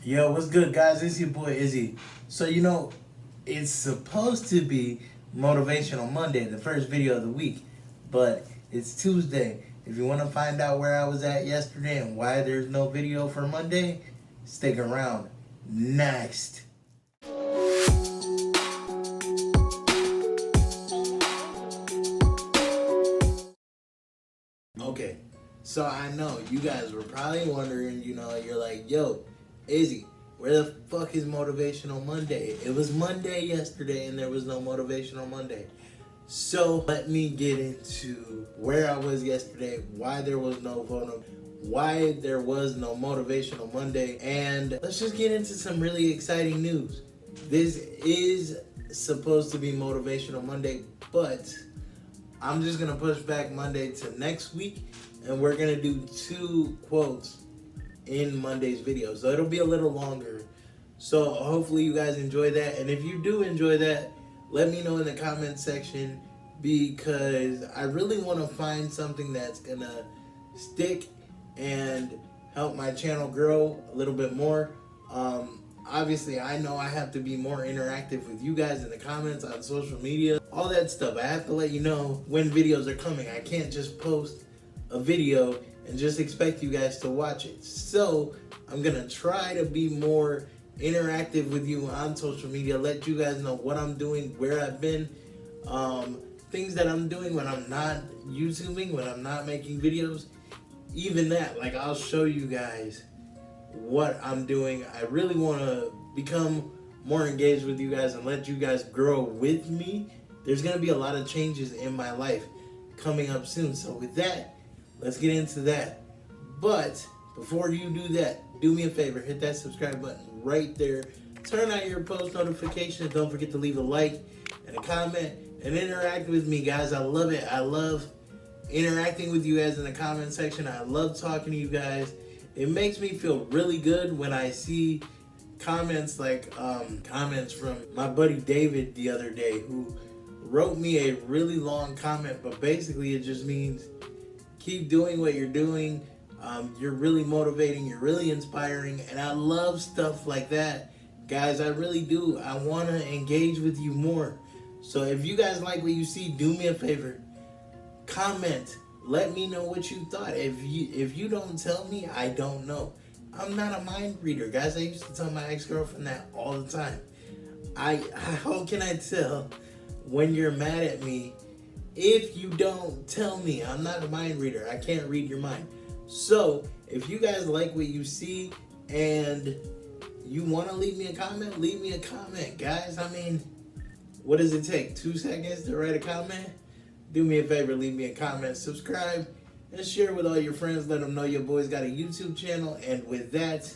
Yo, what's good, guys? It's your boy Izzy. So, it's supposed to be Motivational Monday, the first video of the week, but it's Tuesday. If you want to find out where I was at yesterday and why there's no video for Monday, stick around. Next. Okay, so I know you guys were probably wondering, you're like, yo, Izzy, where the fuck is Motivational Monday? It was Monday yesterday and there was no Motivational Monday. So let me get into where I was yesterday, why there was no Motivational Monday, and let's just get into some really exciting news. This is supposed to be Motivational Monday, but I'm just gonna push back Monday to next week, and we're gonna do 2 quotes in Monday's video. So it'll be a little longer. So hopefully you guys enjoy that. And if you do enjoy that, let me know in the comment section, because I really want to find something that's gonna stick and help my channel grow a little bit more. Obviously, I know I have to be more interactive with you guys in the comments, on social media, all that stuff. I have to let you know when videos are coming. I can't just post a video and just expect you guys to watch it. So I'm gonna try to be more interactive with you on social media, let you guys know what I'm doing, where I've been, things that I'm doing when I'm not YouTubing, when I'm not making videos. Even that, like, I'll show you guys what I'm doing. I really want to become more engaged with you guys and let you guys grow with me. There's going to be a lot of changes in my life coming up soon. So with that, let's get into that. But before you do that, do me a favor, hit that subscribe button right there. Turn on your post notifications. Don't forget to leave a like and a comment and interact with me, guys. I love it. I love interacting with you guys in the comment section. I love talking to you guys. It makes me feel really good when I see comments like comments from my buddy David the other day, who wrote me a really long comment, but basically it just means keep doing what you're doing. You're really motivating, you're really inspiring, and I love stuff like that. Guys, I really do. I want to engage with you more. So if you guys like what you see, do me a favor. Comment. Let me know what you thought. If you don't tell me, I don't know. I'm not a mind reader, guys. I used to tell my ex-girlfriend that all the time. How can I tell when you're mad at me if you don't tell me? I'm not a mind reader. I can't read your mind. So if you guys like what you see and you want to leave me a comment, leave me a comment, guys. I mean, what does it take? 2 seconds to write a comment? Do me a favor, leave me a comment, subscribe, and share with all your friends. Let them know your boy's got a YouTube channel. And with that,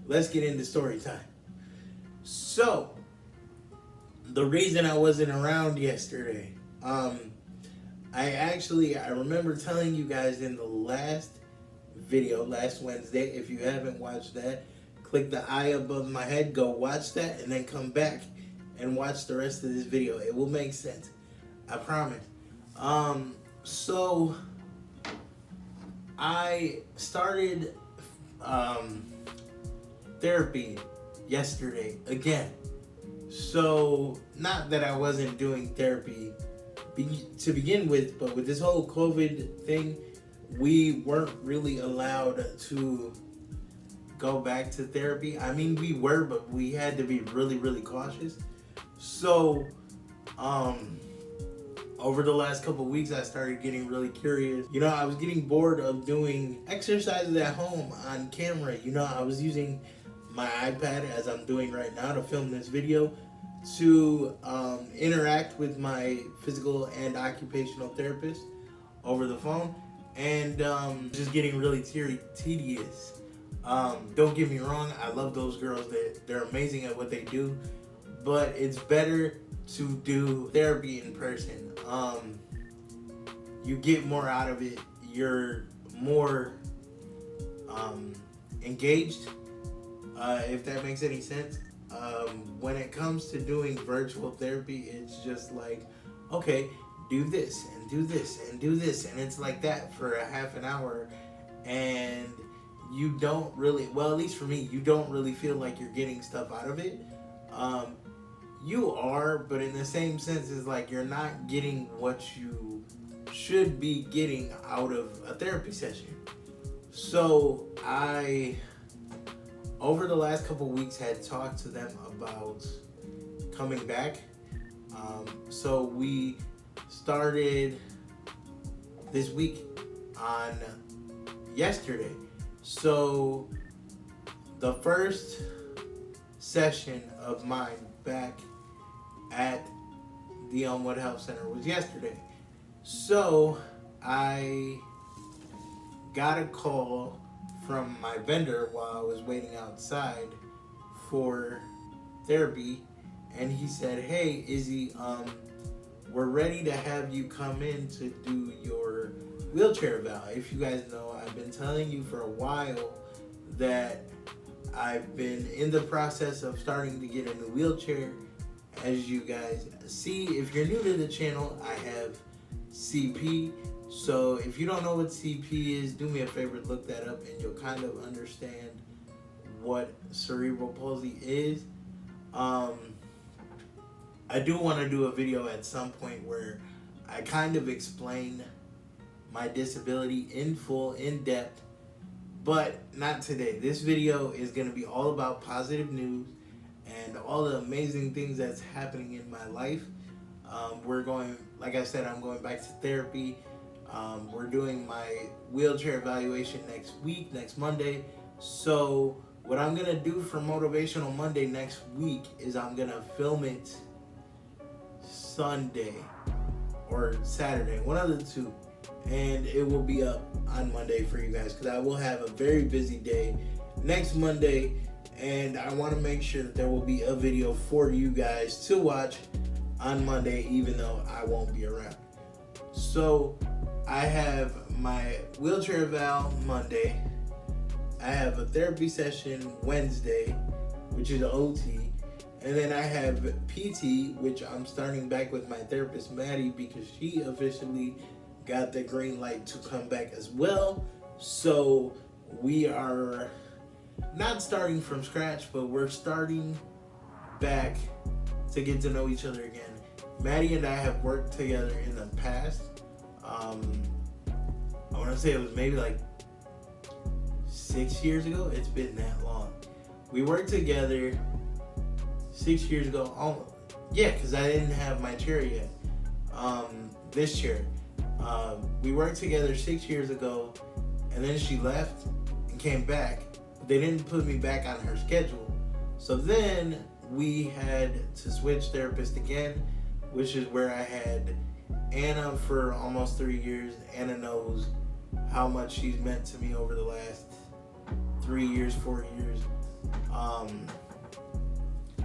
let's get into story time. So, the reason I wasn't around yesterday, I remember telling you guys in the last video, last Wednesday. If you haven't watched that, click the eye above my head, go watch that, and then come back and watch the rest of this video. It will make sense, I promise. So I started therapy yesterday again. So not that I wasn't doing therapy to begin with, but with this whole COVID thing, we weren't really allowed to go back to therapy. I mean, we were, but we had to be really, really cautious. So, over the last couple of weeks, I started getting really curious. I was getting bored of doing exercises at home on camera. I was using my iPad, as I'm doing right now, to film this video, to interact with my physical and occupational therapist over the phone, and just getting really tedious. Don't get me wrong, I love those girls. They're amazing at what they do, but it's better to do therapy in person. You get more out of it. You're more engaged, if that makes any sense. When it comes to doing virtual therapy, it's just like, okay, do this and do this and do this, and it's like that for a half an hour, and you don't really, well, at least for me, you don't really feel like you're getting stuff out of it. You are, but in the same sense, it's like you're not getting what you should be getting out of a therapy session. So I, over the last couple weeks, had talked to them about coming back. So we started this week on yesterday. So the first session of mine back at the Elmwood Health Center was yesterday. So I got a call from my vendor while I was waiting outside for therapy, and he said, "Hey, Izzy, we're ready to have you come in to do your wheelchair eval. If you guys know, I've been telling you for a while that I've been in the process of starting to get a new wheelchair. As you guys see, if you're new to the channel, I have CP. So if you don't know what CP is, do me a favor, look that up, and you'll kind of understand what cerebral palsy is. I do want to do a video at some point where I kind of explain my disability in full, in depth, but not today. This video is going to be all about positive news and all the amazing things that's happening in my life. We're going, like I said, I'm going back to therapy. We're doing my wheelchair evaluation next week, next Monday. So what I'm going to do for Motivational Monday next week is I'm going to film it Sunday or Saturday, one of the two, and it will be up on Monday for you guys, because I will have a very busy day next Monday, and I want to make sure that there will be a video for you guys to watch on Monday, even though I won't be around. So I have my wheelchair eval Monday, I have a therapy session Wednesday, which is OT, and then I have PT, which I'm starting back with my therapist, Maddie, because she officially got the green light to come back as well. So we are not starting from scratch, but we're starting back to get to know each other again. Maddie and I have worked together in the past. I want to say it was maybe like 6 years ago. It's been that long. We worked together 6 years ago. Almost. Yeah, because I didn't have my chair yet. This chair. We worked together 6 years ago, and then she left and came back. They didn't put me back on her schedule. So then we had to switch therapists again, which is where I had Anna for almost 3 years. Anna knows how much she's meant to me over the last 3 years, 4 years.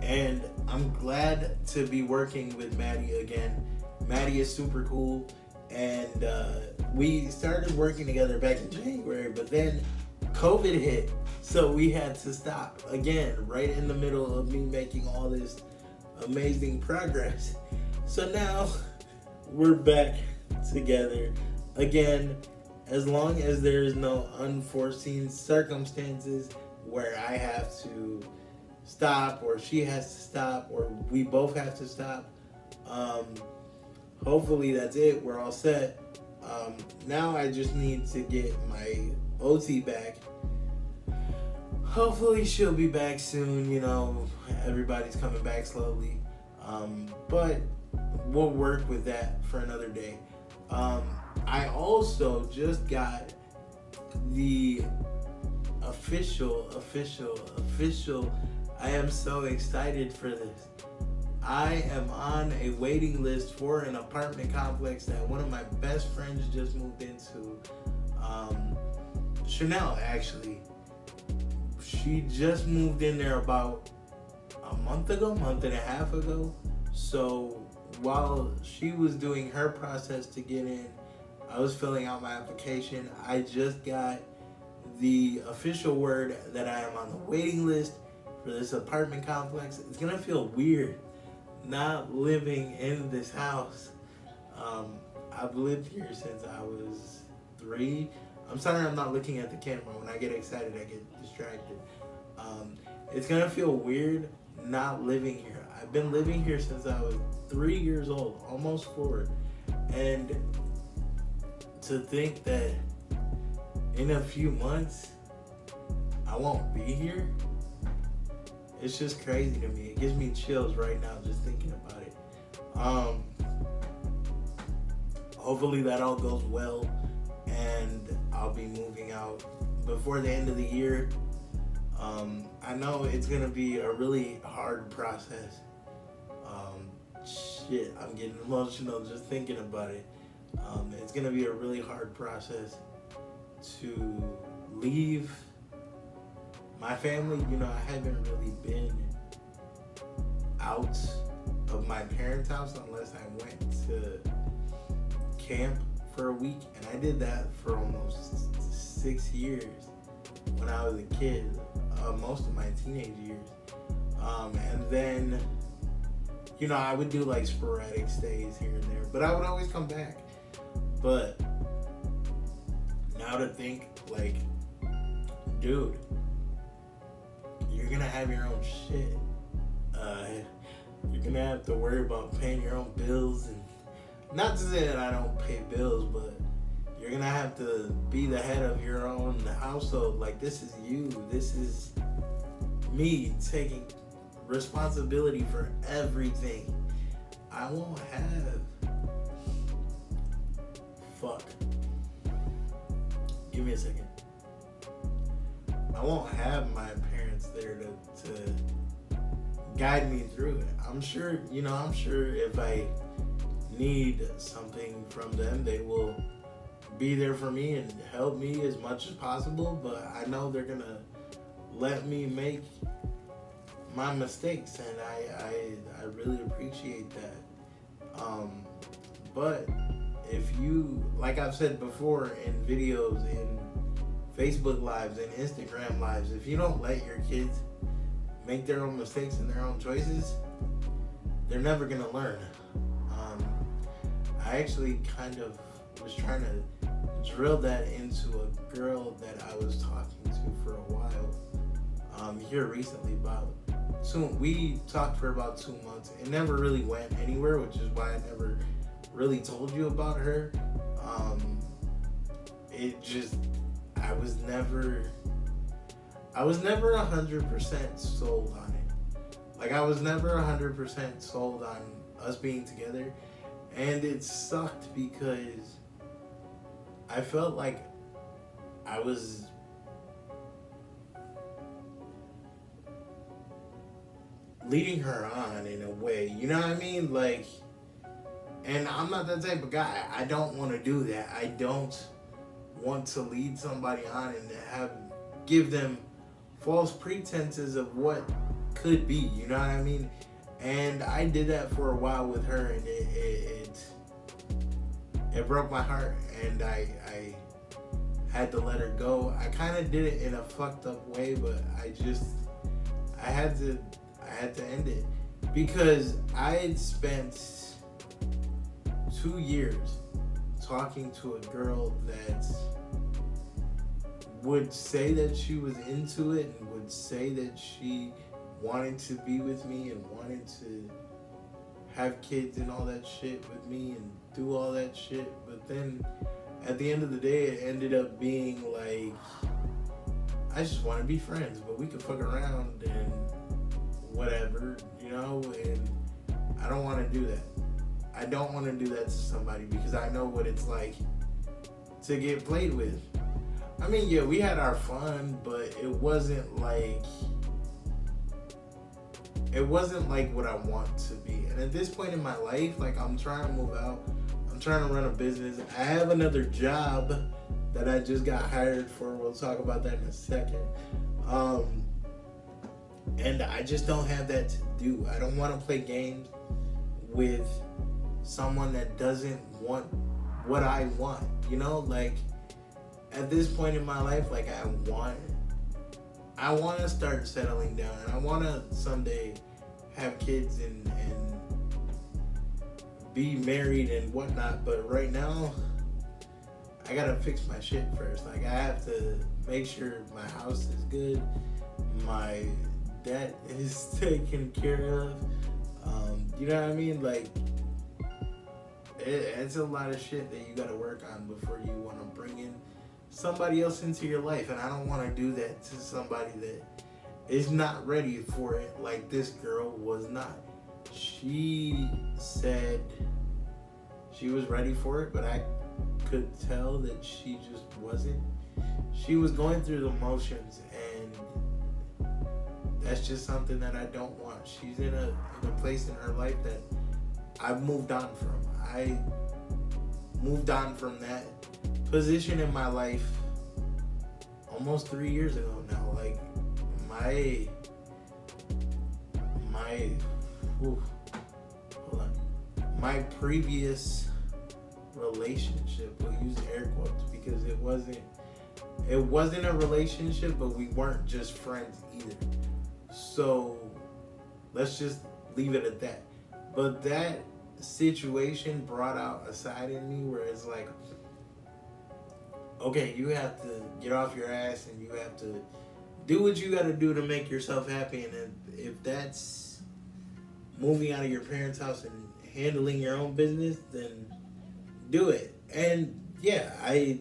And I'm glad to be working with Maddie again. Maddie is super cool, and we started working together back in January, but then COVID hit, so we had to stop again right in the middle of me making all this amazing progress. So now we're back together again, as long as there is no unforeseen circumstances where I have to stop, or she has to stop, or we both have to stop. Hopefully that's it. We're all set. Now I just need to get my OT back. Hopefully she'll be back soon. You know, everybody's coming back slowly. But we'll work with that for another day. I also just got the official, I am so excited for this. I am on a waiting list for an apartment complex that one of my best friends just moved into. Chanel, actually. She just moved in there about a month and a half ago. So while she was doing her process to get in, I was filling out my application. I just got the official word that I am on the waiting list for this apartment complex. It's gonna feel weird not living in this house. I've lived here since I was 3. I'm sorry I'm not looking at the camera. When I get excited, I get distracted. It's gonna feel weird not living here. I've been living here since I was 3 years old, almost 4. And to think that in a few months, I won't be here, it's just crazy to me. It gives me chills right now just thinking about it. Hopefully that all goes well and I'll be moving out before the end of the year. I know it's gonna be a really hard process. I'm getting emotional just thinking about it. It's gonna be a really hard process to leave my family. You know, I haven't really been out of my parents' house unless I went to camp for a week, and I did that for almost 6 years when I was a kid, most of my teenage years. And then, you know, I would do like sporadic stays here and there, but I would always come back. But now to think, like, dude, you're gonna have your own shit. You're gonna have to worry about paying your own bills, and not to say that I don't pay bills, but you're gonna have to be the head of your own household. Like, this is you. This is me taking responsibility for everything. I won't have. Fuck. Give me a second. I won't have my parents there to guide me through it. I'm sure if I need something from them, they will be there for me and help me as much as possible, but I know they're gonna let me make my mistakes, and I really appreciate that. But if you, like I've said before in videos, in Facebook lives and Instagram lives, if you don't let your kids make their own mistakes and their own choices, they're never gonna learn. I actually kind of was trying to drill that into a girl that I was talking to for a while here recently. We talked for about 2 months. It never really went anywhere, which is why I never really told you about her. I was never 100% sold on it. Like, I was never 100% sold on us being together, and it sucked because I felt like I was leading her on in a way, you know what I mean? Like, and I'm not that type of guy. I don't want to do that. I don't want to lead somebody on and give them false pretenses of what could be, you know what I mean? And I did that for a while with her, and it broke my heart, and I had to let her go. I kind of did it in a fucked up way, but I had to end it because I had spent 2 years talking to a girl that would say that she was into it and would say that she wanted to be with me and wanted to have kids and all that shit with me and do all that shit. But then at the end of the day, it ended up being like, I just want to be friends, but we could fuck around and whatever, you know, and I don't want to do that. I don't want to do that to somebody because I know what it's like to get played with. I mean, yeah, we had our fun, but it wasn't like what I want to be. And at this point in my life, like, I'm trying to move out. I'm trying to run a business. I have another job that I just got hired for. We'll talk about that in a second. And I just don't have that to do. I don't want to play games with someone that doesn't want what I want. You know, like, at this point in my life, like, I want to start settling down, and I want to someday have kids and be married and whatnot. But right now, I gotta fix my shit first. Like, I have to make sure my house is good, my debt is taken care of. You know what I mean? Like, it's a lot of shit that you gotta work on before you want to bring in somebody else into your life. And I don't want to do that to somebody that is not ready for it, like this girl was not. She said she was ready for it, but I could tell that she just wasn't. She was going through the motions, and that's just something that I don't want. She's in a place in her life that I've moved on from. I moved on from that position in my life almost 3 years ago now. Like, my previous relationship, we'll use air quotes because it wasn't a relationship, but we weren't just friends either. So let's just leave it at that. But that situation brought out a side in me where it's like, okay, you have to get off your ass and you have to do what you got to do to make yourself happy. And if that's moving out of your parents' house and handling your own business, then do it. And yeah, I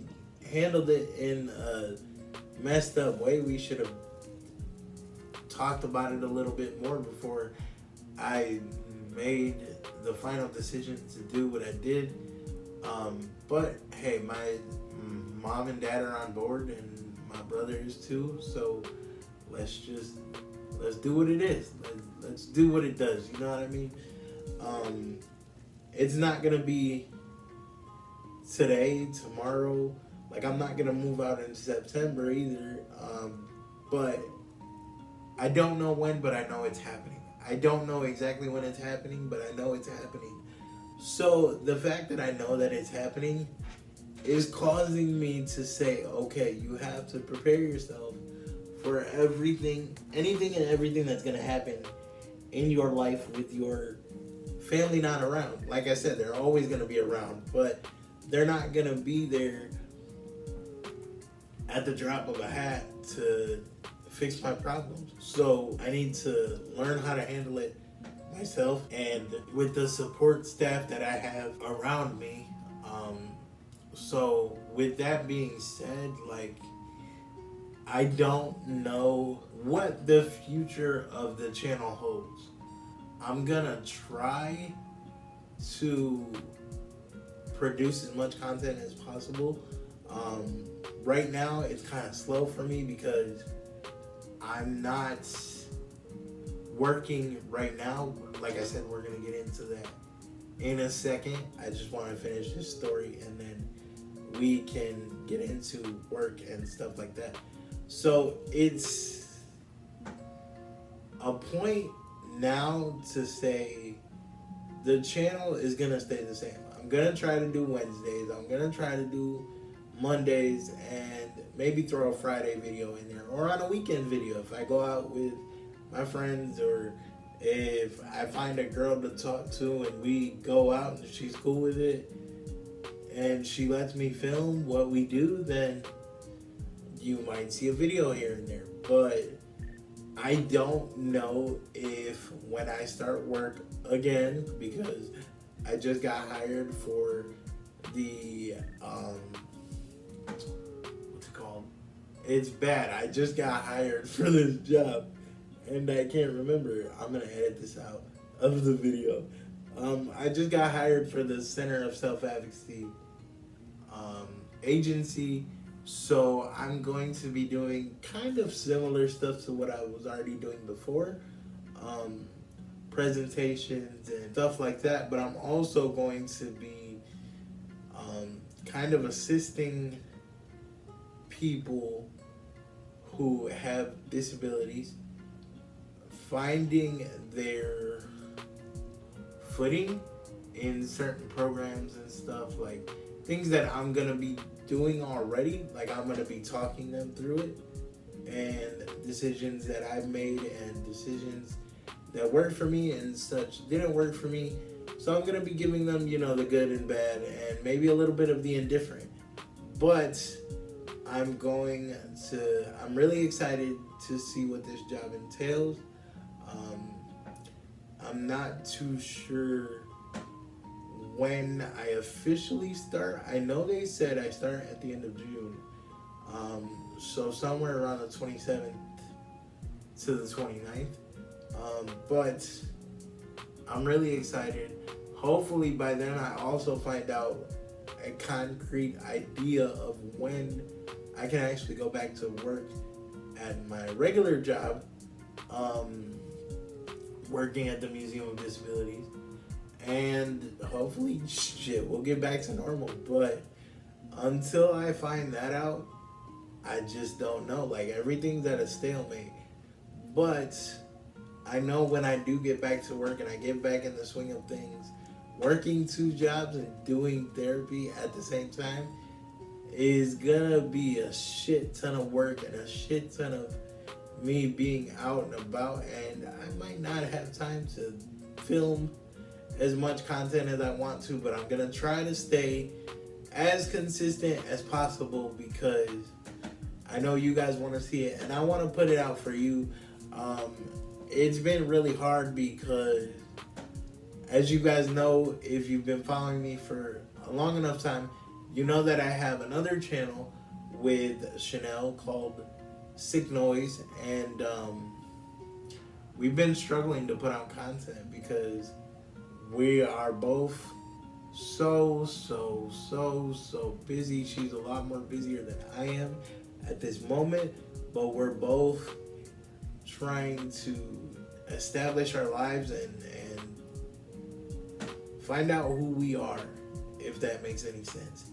handled it in a messed up way. We should have talked about it a little bit more before I made the final decision to do what I did. But hey, my mom and dad are on board, and my brother is too. So let's do what it is. Let's do what it does. You know what I mean? It's not gonna be today, tomorrow. Like, I'm not gonna move out in September either. But I don't know when, but I know it's happening. I don't know exactly when it's happening, but I know it's happening. So the fact that I know that it's happening is causing me to say, okay, you have to prepare yourself for anything and everything that's going to happen in your life with your family not around. Like I said, they're always going to be around, but they're not going to be there at the drop of a hat to fix my problems. So I need to learn how to handle it myself, and with the support staff that I have around me. So with that being said, like, I don't know what the future of the channel holds. I'm gonna try to produce as much content as possible. Right now it's kind of slow for me because I'm not working right now. Like I said, we're gonna get into that in a second. I just want to finish this story and then we can get into work and stuff like that. So it's a point now to say the channel is gonna stay the same. I'm gonna try to do Wednesdays. I'm gonna try to do Mondays, and maybe throw a Friday video in there, or on a weekend video if I go out with my friends, or if I find a girl to talk to and we go out and she's cool with it and she lets me film what we do, then you might see a video here and there. But I don't know if when I start work again, because I just got hired for the what's it called? It's bad. I just got hired for this job and I can't remember. I'm gonna edit this out of the video. I just got hired for the Center of Self-Advocacy agency, so I'm going to be doing kind of similar stuff to what I was already doing before, presentations and stuff like that, but I'm also going to be kind of assisting people who have disabilities finding their footing in certain programs and stuff, like things that I'm gonna be doing already. Like, I'm gonna be talking them through it, and decisions that I've made and decisions that worked for me and such didn't work for me. So I'm gonna be giving them, the good and bad and maybe a little bit of the indifferent. But I'm really excited to see what this job entails. I'm not too sure when I officially start. I know they said I start at the end of June. So somewhere around the 27th to the 29th. But I'm really excited. Hopefully by then I also find out a concrete idea of when I can actually go back to work at my regular job, working at the Museum of Disabilities. And hopefully, we'll get back to normal. But until I find that out, I just don't know. Like, everything's at a stalemate. But I know when I do get back to work and I get back in the swing of things, working 2 jobs and doing therapy at the same time is gonna be a shit ton of work and a shit ton of me being out and about, and I might not have time to film as much content as I want to, but I'm gonna try to stay as consistent as possible because I know you guys want to see it and I want to put it out for you. It's been really hard because, as you guys know, if you've been following me for a long enough time, you know that I have another channel with Chanel called Sick Noise, and we've been struggling to put out content because we are both so busy. She's a lot more busier than I am at this moment, but we're both trying to establish our lives and find out who we are, if that makes any sense,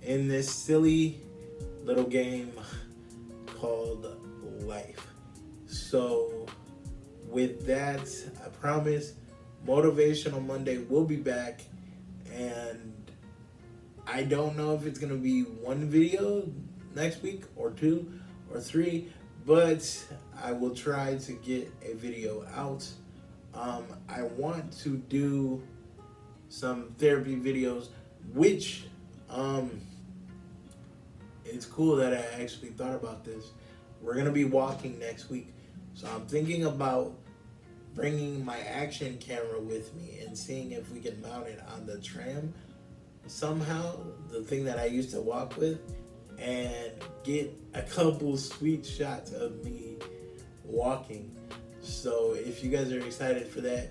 in this silly little game called life. So with that, I promise Motivational Monday will be back, and I don't know if it's gonna be 1 video next week or 2 or 3, but I will try to get a video out. I want to do some therapy videos, which it's cool that I actually thought about this. We're gonna be walking next week, so I'm thinking about bringing my action camera with me and seeing if we can mount it on the tram somehow, the thing that I used to walk with, and get a couple sweet shots of me walking. So if you guys are excited for that,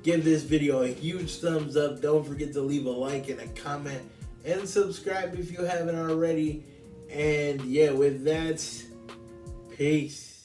give this video a huge thumbs up. Don't forget to leave a like and a comment and subscribe if you haven't already. And yeah, with that, peace.